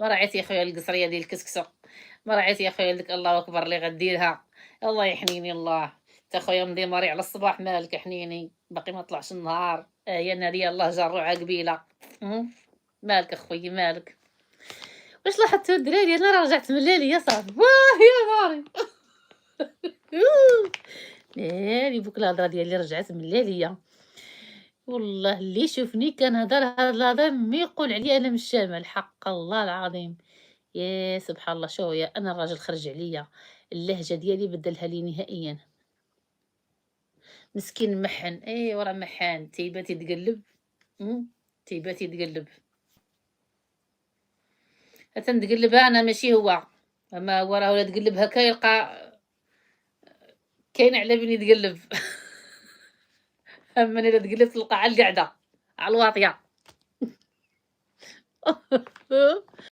ما راعيت يا خويا القصريه ديال الكسكسه، ما راعيت يا خويا ديك الله اكبر اللي غديرها. الله يحنيني الله. تا خويا مديماري على الصباح، مالك حنيني باقي ما طلعش النهار، يا ناريه الله جروعه قبيله. مالك اخويا مالك؟ واش لاحظتوا الدراري؟ انا رجعت من الليل يا صاحبي، واه يا ناري. ناري بوك الهضره ديالي رجعت من الليل. والله اللي يشوفني كنهضر هاد الهضره ما يقول عليا انا من الشمال، حق الله العظيم. يا سبحان الله، شو يا انا الراجل خرج عليا، اللهجه ديالي بدلها لي نهائيا. مسكين محن، وراه محن تيبات يتقلب. تيبات يتقلب. تنتقلبها انا ماشي هو، اما هو راه ولا تقلب هكا يلقى كاين على بين يتقلب. اما انا تقلب تلقى على القعده، على الواطيه.